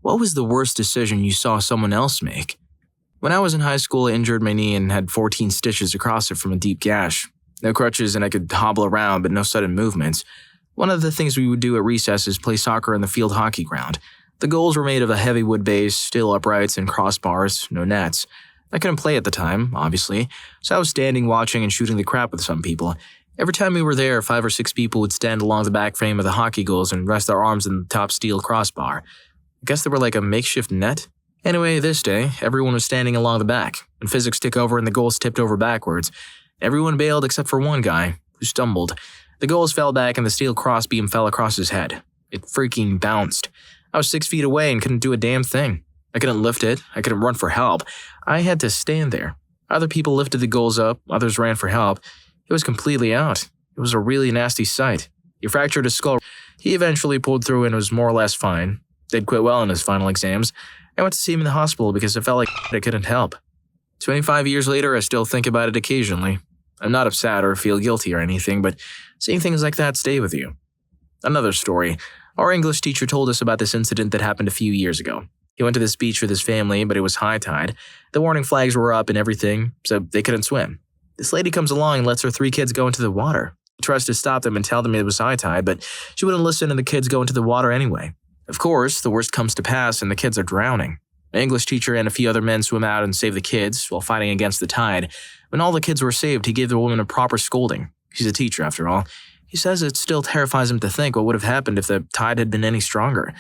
What was the worst decision you saw someone else make? When I was in high school, I injured my knee and had 14 stitches across it from a deep gash. No crutches and I could hobble around, but no sudden movements. One of the things we would do at recess is play soccer in the field hockey ground. The goals were made of a heavy wood base, steel uprights, and crossbars, no nets. I couldn't play at the time, obviously, so I was standing watching and shooting the crap with some people. Every time we were there, 5 or 6 people would stand along the back frame of the hockey goals and rest their arms in the top steel crossbar. I guess they were like a makeshift net? Anyway, this day, everyone was standing along the back, and physics took over and the goals tipped over backwards. Everyone bailed except for one guy, who stumbled. The goals fell back and the steel crossbeam fell across his head. It freaking bounced. I was 6 feet away and couldn't do a damn thing. I couldn't lift it. I couldn't run for help. I had to stand there. Other people lifted the goals up. Others ran for help. It was completely out. It was a really nasty sight. He fractured his skull. He eventually pulled through and was more or less fine. Did quite well in his final exams. I went to see him in the hospital because I felt like I couldn't help. 25 years later, I still think about it occasionally. I'm not upset or feel guilty or anything, but seeing things like that stay with you. Another story. Our English teacher told us about this incident that happened a few years ago. He went to this beach with his family, but it was high tide. The warning flags were up and everything, so they couldn't swim. This lady comes along and lets her 3 kids go into the water. He tries to stop them and tell them it was high tide, but she wouldn't listen and the kids go into the water anyway. Of course, the worst comes to pass and the kids are drowning. The English teacher and a few other men swim out and save the kids while fighting against the tide. When all the kids were saved, he gave the woman a proper scolding. He's a teacher, after all. He says it still terrifies him to think what would have happened if the tide had been any stronger.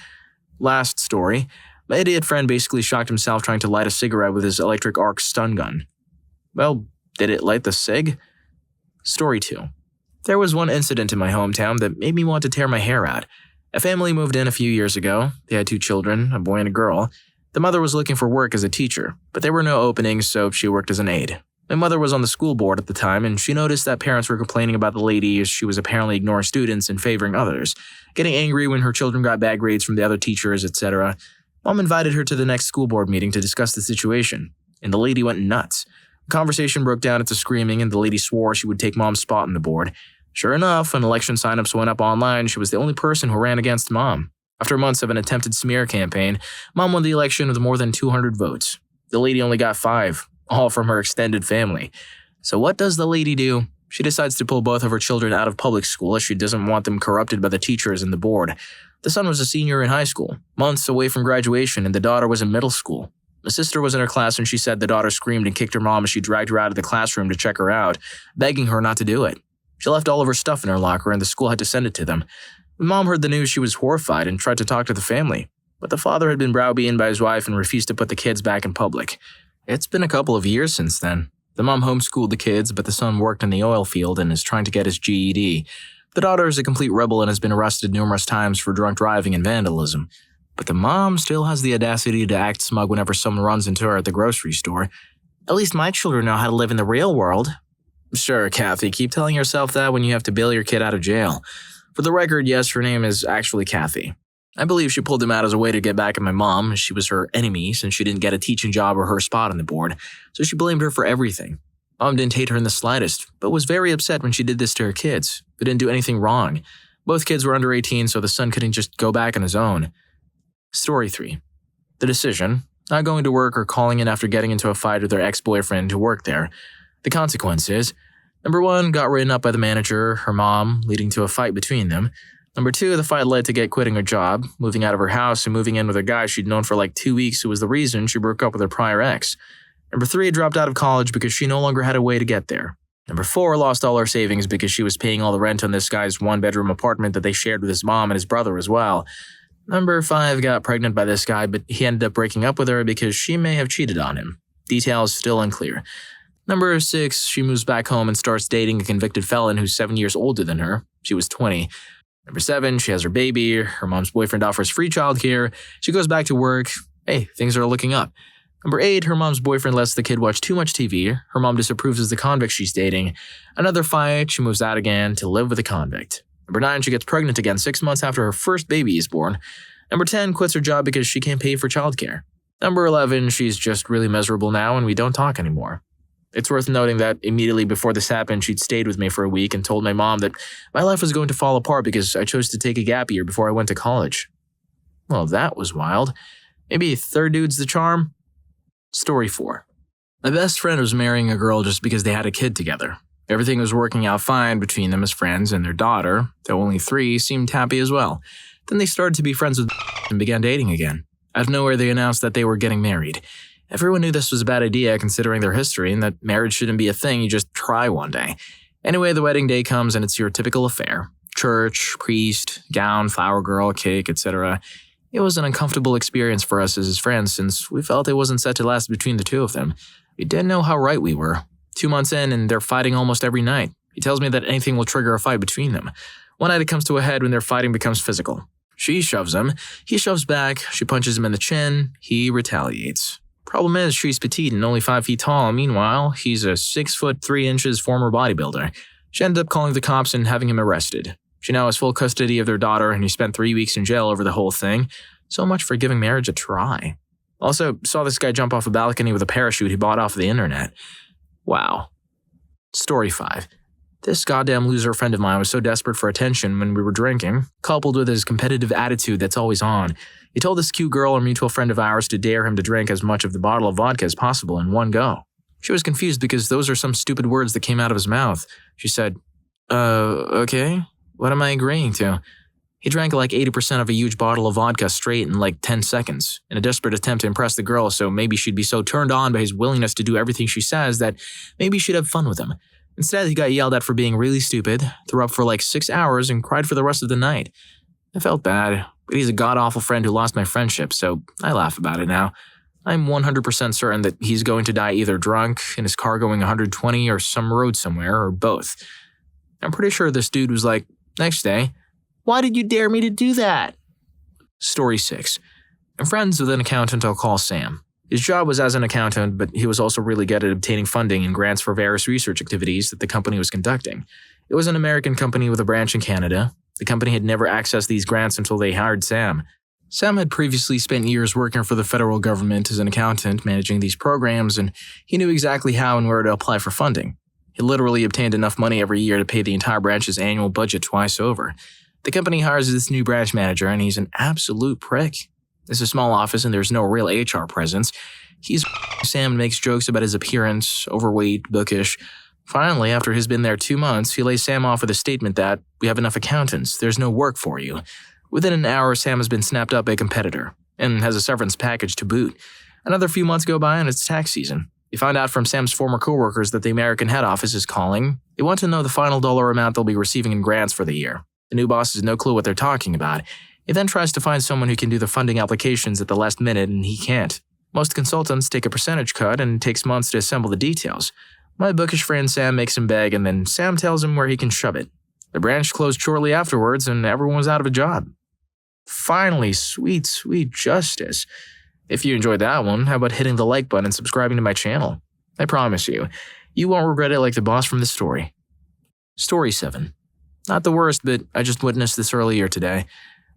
Last story. My idiot friend basically shocked himself trying to light a cigarette with his electric arc stun gun. Well, did it light the cig? Story 2. There was one incident in my hometown that made me want to tear my hair out. A family moved in a few years ago. They had 2 children, a boy and a girl. The mother was looking for work as a teacher, but there were no openings, so she worked as an aide. My mother was on the school board at the time, and she noticed that parents were complaining about the lady as she was apparently ignoring students and favoring others, getting angry when her children got bad grades from the other teachers, etc. Mom invited her to the next school board meeting to discuss the situation, and the lady went nuts. The conversation broke down into screaming, and the lady swore she would take Mom's spot on the board. Sure enough, when election signups went up online, she was the only person who ran against Mom. After months of an attempted smear campaign, Mom won the election with more than 200 votes. The lady only got 5, all from her extended family. So what does the lady do? She decides to pull both of her children out of public school as she doesn't want them corrupted by the teachers and the board. The son was a senior in high school, months away from graduation, and the daughter was in middle school. The sister was in her class and she said the daughter screamed and kicked her mom as she dragged her out of the classroom to check her out, begging her not to do it. She left all of her stuff in her locker and the school had to send it to them. When Mom heard the news, she was horrified and tried to talk to the family. But the father had been browbeaten by his wife and refused to put the kids back in public. It's been a couple of years since then. The mom homeschooled the kids, but the son worked in the oil field and is trying to get his GED. The daughter is a complete rebel and has been arrested numerous times for drunk driving and vandalism. But the mom still has the audacity to act smug whenever someone runs into her at the grocery store. At least my children know how to live in the real world. Sure, Kathy, keep telling yourself that when you have to bail your kid out of jail. For the record, yes, her name is actually Kathy. I believe she pulled him out as a way to get back at my mom, as she was her enemy since she didn't get a teaching job or her spot on the board, so she blamed her for everything. Mom didn't hate her in the slightest, but was very upset when she did this to her kids, who didn't do anything wrong. Both kids were under 18, so the son couldn't just go back on his own. Story 3. The decision, not going to work or calling in after getting into a fight with their ex-boyfriend who worked there. The consequences: Number 1, got written up by the manager, her mom, leading to a fight between them. Number 2, the fight led to get quitting her job, moving out of her house and moving in with a guy she'd known for like 2 weeks who was the reason she broke up with her prior ex. Number 3, dropped out of college because she no longer had a way to get there. Number 4, lost all her savings because she was paying all the rent on this guy's 1-bedroom apartment that they shared with his mom and his brother as well. Number 5, got pregnant by this guy, but he ended up breaking up with her because she may have cheated on him. Details still unclear. Number 6, she moves back home and starts dating a convicted felon who's 7 years older than her. She was 20. Number 7, she has her baby. Her mom's boyfriend offers free childcare. She goes back to work. Hey, things are looking up. Number 8, her mom's boyfriend lets the kid watch too much TV. Her mom disapproves of the convict she's dating. Another fight, she moves out again to live with a convict. Number 9, she gets pregnant again 6 months after her first baby is born. Number 10, quits her job because she can't pay for childcare. Number 11, she's just really miserable now and we don't talk anymore. It's worth noting that immediately before this happened, she'd stayed with me for a week and told my mom that my life was going to fall apart because I chose to take a gap year before I went to college. Well, that was wild. Maybe third dude's the charm? Story 4. My best friend was marrying a girl just because they had a kid together. Everything was working out fine between them as friends, and their daughter, though only 3, seemed happy as well. Then they started to be friends with and began dating again. Out of nowhere, they announced that they were getting married. Everyone knew this was a bad idea considering their history and that marriage shouldn't be a thing you just try one day. Anyway, the wedding day comes and it's your typical affair. Church, priest, gown, flower girl, cake, etc. It was an uncomfortable experience for us as his friends since we felt it wasn't set to last between the two of them. We didn't know how right we were. 2 months in and they're fighting almost every night. He tells me that anything will trigger a fight between them. One night it comes to a head when their fighting becomes physical. She shoves him, he shoves back, she punches him in the chin, he retaliates. Problem is, she's petite and only 5 feet tall. Meanwhile, he's a 6 foot 3 inches former bodybuilder. She ended up calling the cops and having him arrested. She now has full custody of their daughter and he spent 3 weeks in jail over the whole thing. So much for giving marriage a try. Also, saw this guy jump off a balcony with a parachute he bought off the internet. Wow. Story 5. This goddamn loser friend of mine was so desperate for attention when we were drinking, coupled with his competitive attitude that's always on. He told this cute girl, a mutual friend of ours, to dare him to drink as much of the bottle of vodka as possible in one go. She was confused because those are some stupid words that came out of his mouth. She said, okay, what am I agreeing to? He drank like 80% of a huge bottle of vodka straight in like 10 seconds, in a desperate attempt to impress the girl so maybe she'd be so turned on by his willingness to do everything she says that maybe she'd have fun with him. Instead, he got yelled at for being really stupid, threw up for like 6 hours, and cried for the rest of the night. I felt bad, but he's a god-awful friend who lost my friendship, so I laugh about it now. I'm 100% certain that he's going to die either drunk, in his car going 120, or some road somewhere, or both. I'm pretty sure this dude was like, next day, "Why did you dare me to do that?" Story 6. I'm friends with an accountant I'll call Sam. His job was as an accountant, but he was also really good at obtaining funding and grants for various research activities that the company was conducting. It was an American company with a branch in Canada. The company had never accessed these grants until they hired Sam. Sam had previously spent years working for the federal government as an accountant managing these programs, and he knew exactly how and where to apply for funding. He literally obtained enough money every year to pay the entire branch's annual budget twice over. The company hires this new branch manager, and he's an absolute prick. It's a small office, and there's no real HR presence. Sam makes jokes about his appearance, overweight, bookish. Finally, after he's been there 2 months, he lays Sam off with a statement that, "We have enough accountants, there's no work for you." Within an hour, Sam has been snapped up by a competitor, and has a severance package to boot. Another few months go by, and it's tax season. You find out from Sam's former coworkers that the American head office is calling. They want to know the final dollar amount they'll be receiving in grants for the year. The new boss has no clue what they're talking about. He then tries to find someone who can do the funding applications at the last minute, and he can't. Most consultants take a percentage cut, and it takes months to assemble the details. My bookish friend Sam makes him beg, and then Sam tells him where he can shove it. The branch closed shortly afterwards, and everyone was out of a job. Finally, sweet, sweet justice. If you enjoyed that one, how about hitting the like button and subscribing to my channel? I promise you, you won't regret it like the boss from this story. Story 7. Not the worst, but I just witnessed this earlier today. I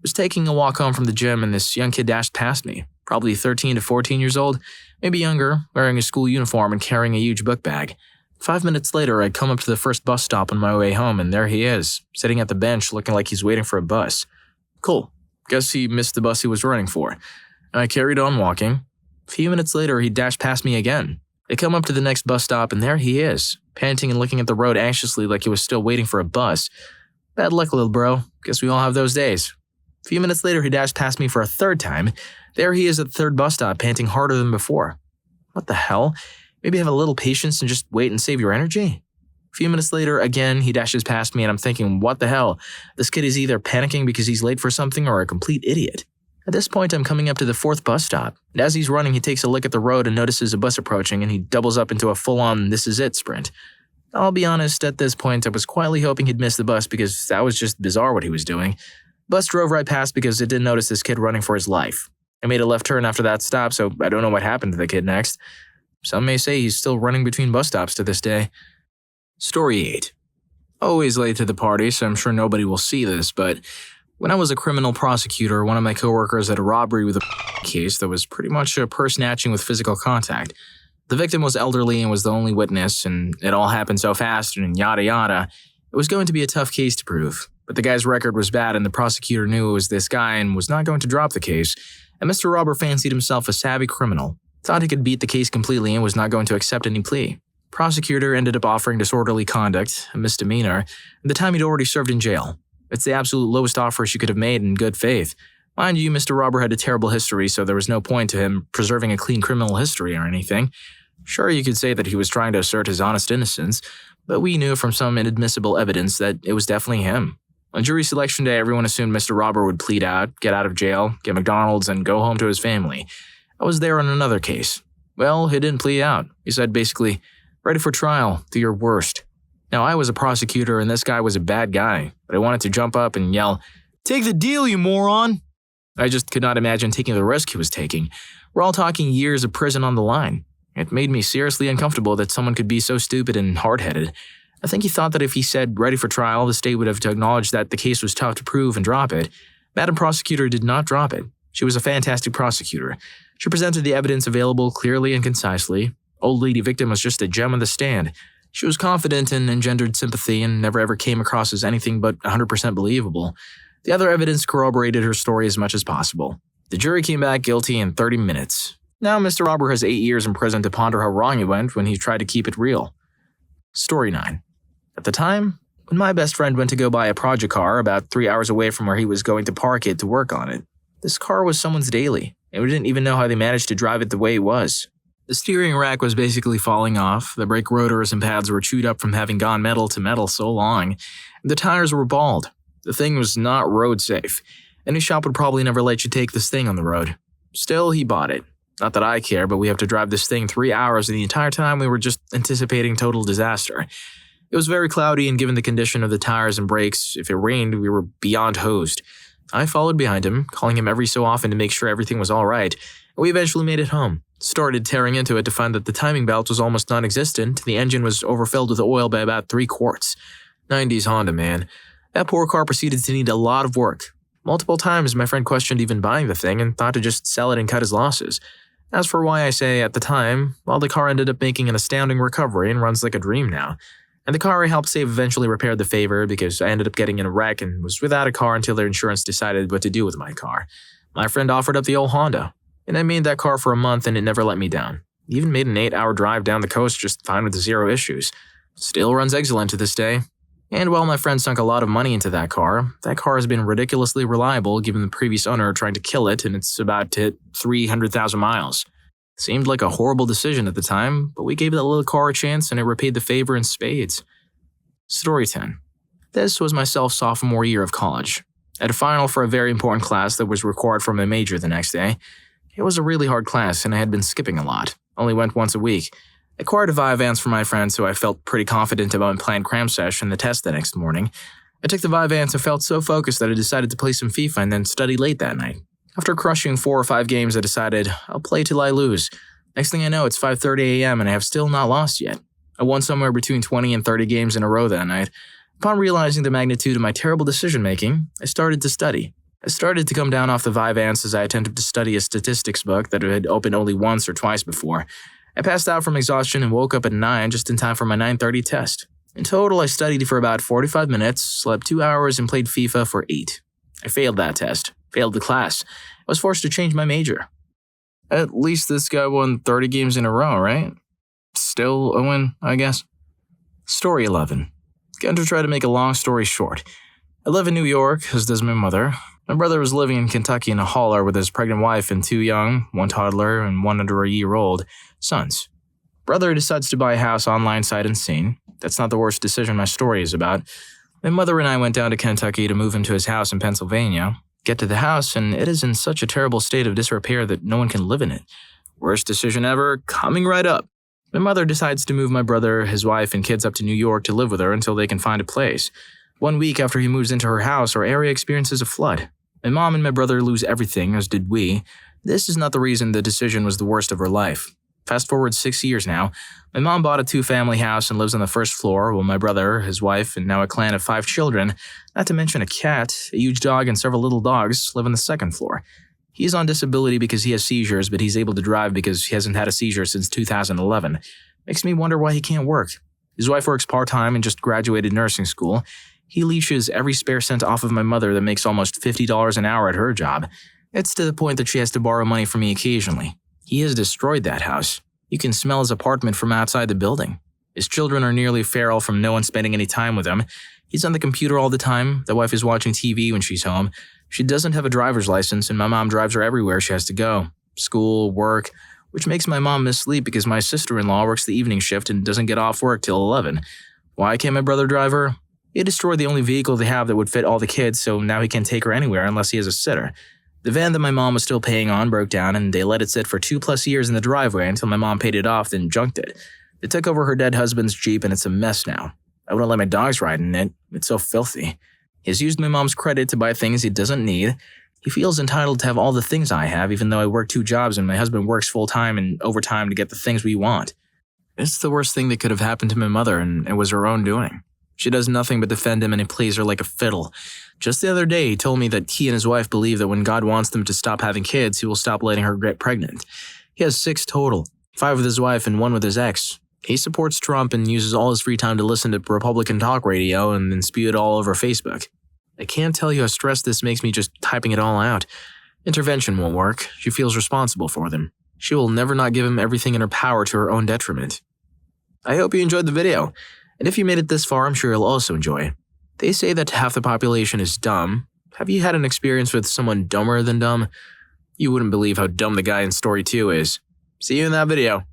was taking a walk home from the gym and this young kid dashed past me, probably 13 to 14 years old, maybe younger, wearing a school uniform and carrying a huge book bag. 5 minutes later, I'd come up to the first bus stop on my way home, and there he is, sitting at the bench looking like he's waiting for a bus. Cool. Guess he missed the bus he was running for. I carried on walking. A few minutes later, he dashed past me again. I come up to the next bus stop, and there he is, panting and looking at the road anxiously like he was still waiting for a bus. Bad luck, little bro. Guess we all have those days. A few minutes later, he dashed past me for a third time. There he is at the third bus stop, panting harder than before. What the hell? Maybe have a little patience and just wait and save your energy? A few minutes later, again, he dashes past me, and I'm thinking, what the hell? This kid is either panicking because he's late for something or a complete idiot. At this point, I'm coming up to the fourth bus stop, and as he's running, he takes a look at the road and notices a bus approaching, and he doubles up into a full-on "this is it" sprint. I'll be honest, at this point, I was quietly hoping he'd miss the bus because that was just bizarre what he was doing. Bus drove right past because it didn't notice this kid running for his life. I made a left turn after that stop, so I don't know what happened to the kid next. Some may say he's still running between bus stops to this day. Story 8. Always late to the party, so I'm sure nobody will see this, but when I was a criminal prosecutor, one of my coworkers had a robbery with a case that was pretty much a purse snatching with physical contact. The victim was elderly and was the only witness, and it all happened so fast and yada yada. It was going to be a tough case to prove, but the guy's record was bad and the prosecutor knew it was this guy and was not going to drop the case. and Mr. Robber fancied himself a savvy criminal, thought he could beat the case completely and was not going to accept any plea. Prosecutor ended up offering disorderly conduct, a misdemeanor, and the time he'd already served in jail. It's the absolute lowest offer she could have made in good faith. Mind you, Mr. Robber had a terrible history, so there was no point to him preserving a clean criminal history or anything. Sure, you could say that he was trying to assert his honest innocence, but we knew from some inadmissible evidence that it was definitely him. On jury selection day, everyone assumed Mr. Robber would plead out, get out of jail, get McDonald's, and go home to his family. I was there on another case. Well, he didn't plead out. He said basically, ready for trial, do your worst. Now, I was a prosecutor and this guy was a bad guy, but I wanted to jump up and yell, "Take the deal, you moron!" I just could not imagine taking the risk he was taking. We're all talking years of prison on the line. It made me seriously uncomfortable that someone could be so stupid and hard-headed. I think he thought that if he said ready for trial, the state would have to acknowledge that the case was tough to prove and drop it. Madam Prosecutor did not drop it. She was a fantastic prosecutor. She presented the evidence available clearly and concisely. Old lady victim was just a gem on the stand. She was confident and engendered sympathy and never ever came across as anything but 100% believable. The other evidence corroborated her story as much as possible. The jury came back guilty in 30 minutes. Now Mr. Robber has 8 years in prison to ponder how wrong he went when he tried to keep it real. Story 9. At the time, when my best friend went to go buy a project car about 3 hours away from where he was going to park it to work on it, this car was someone's daily, and we didn't even know how they managed to drive it the way it was. The steering rack was basically falling off, the brake rotors and pads were chewed up from having gone metal to metal so long, and the tires were bald. The thing was not road safe. Any shop would probably never let you take this thing on the road. Still, he bought it. Not that I care, but we have to drive this thing 3 hours, and the entire time we were just anticipating total disaster. It was very cloudy, and given the condition of the tires and brakes, if it rained, we were beyond hosed. I followed behind him, calling him every so often to make sure everything was all right, and we eventually made it home. Started tearing into it to find that the timing belt was almost non-existent, and the engine was overfilled with oil by about 3 quarts. 90s Honda, man. That poor car proceeded to need a lot of work. Multiple times, my friend questioned even buying the thing and thought to just sell it and cut his losses. As for why I say at the time, well, the car ended up making an astounding recovery and runs like a dream now. And the car I helped save eventually repaired the favor because I ended up getting in a wreck and was without a car until their insurance decided what to do with my car. My friend offered up the old Honda, and I made that car for a month and it never let me down. Even made an 8-hour drive down the coast just fine with 0 issues. Still runs excellent to this day. And while my friend sunk a lot of money into that car has been ridiculously reliable given the previous owner trying to kill it and it's about to hit 300,000 miles. Seemed like a horrible decision at the time, but we gave that little car a chance and it repaid the favor in spades. Story 10. This was my sophomore year of college. I had a final for a very important class that was required for my major the next day. It was a really hard class and I had been skipping a lot. Only went once a week. I acquired a Vyvanse for my friend, so I felt pretty confident about my planned cram session and the test the next morning. I took the Vyvanse and felt so focused that I decided to play some FIFA and then study late that night. After crushing 4 or 5 games, I decided, I'll play till I lose. Next thing I know, it's 5:30 a.m. and I have still not lost yet. I won somewhere between 20 and 30 games in a row that night. Upon realizing the magnitude of my terrible decision-making, I started to study. I started to come down off the Vyvanse as I attempted to study a statistics book that had opened only once or twice before. I passed out from exhaustion and woke up at 9 just in time for my 9:30 test. In total, I studied for about 45 minutes, slept 2 hours, and played FIFA for 8. I failed that test, failed the class. I was forced to change my major. At least this guy won 30 games in a row, right? Still a win, I guess. Story 11. Going to try to make a long story short. I live in New York, as does my mother. My brother was living in Kentucky in a holler with his pregnant wife and 2 young, 1 toddler and 1 under a year-old, sons. Brother decides to buy a house online sight unseen. That's not the worst decision my story is about. My mother and I went down to Kentucky to move him to his house in Pennsylvania. Get to the house, and it is in such a terrible state of disrepair that no one can live in it. Worst decision ever, coming right up. My mother decides to move my brother, his wife, and kids up to New York to live with her until they can find a place. 1 week after he moves into her house, our area experiences a flood. My mom and my brother lose everything, as did we. This is not the reason the decision was the worst of her life. Fast forward 6 years now, my mom bought a 2-family house and lives on the first floor, while my brother, his wife, and now a clan of 5 children, not to mention a cat, a huge dog, and several little dogs, live on the second floor. He's on disability because he has seizures, but he's able to drive because he hasn't had a seizure since 2011. Makes me wonder why he can't work. His wife works part-time and just graduated nursing school. He leashes every spare cent off of my mother that makes almost $50 an hour at her job. It's to the point that she has to borrow money from me occasionally. He has destroyed that house. You can smell his apartment from outside the building. His children are nearly feral from no one spending any time with him. He's on the computer all the time. The wife is watching TV when she's home. She doesn't have a driver's license, and my mom drives her everywhere she has to go. School, work, which makes my mom miss sleep because my sister-in-law works the evening shift and doesn't get off work till 11. Why can't my brother drive her? He destroyed the only vehicle they have that would fit all the kids, so now he can't take her anywhere unless he has a sitter. The van that my mom was still paying on broke down, and they let it sit for 2+ years in the driveway until my mom paid it off, then junked it. They took over her dead husband's Jeep, and it's a mess now. I wouldn't let my dogs ride in it. It's so filthy. He's used my mom's credit to buy things he doesn't need. He feels entitled to have all the things I have, even though I work 2 jobs and my husband works full-time and overtime to get the things we want. It's the worst thing that could have happened to my mother, and it was her own doing. She does nothing but defend him, and he plays her like a fiddle. Just the other day, he told me that he and his wife believe that when God wants them to stop having kids, he will stop letting her get pregnant. He has 6 total, 5 with his wife and 1 with his ex. He supports Trump and uses all his free time to listen to Republican talk radio and then spew it all over Facebook. I can't tell you how stressed this makes me just typing it all out. Intervention won't work. She feels responsible for them. She will never not give him everything in her power to her own detriment. I hope you enjoyed the video, and if you made it this far, I'm sure you'll also enjoy it. They say that half the population is dumb. Have you had an experience with someone dumber than dumb? You wouldn't believe how dumb the guy in story 2 is. See you in that video.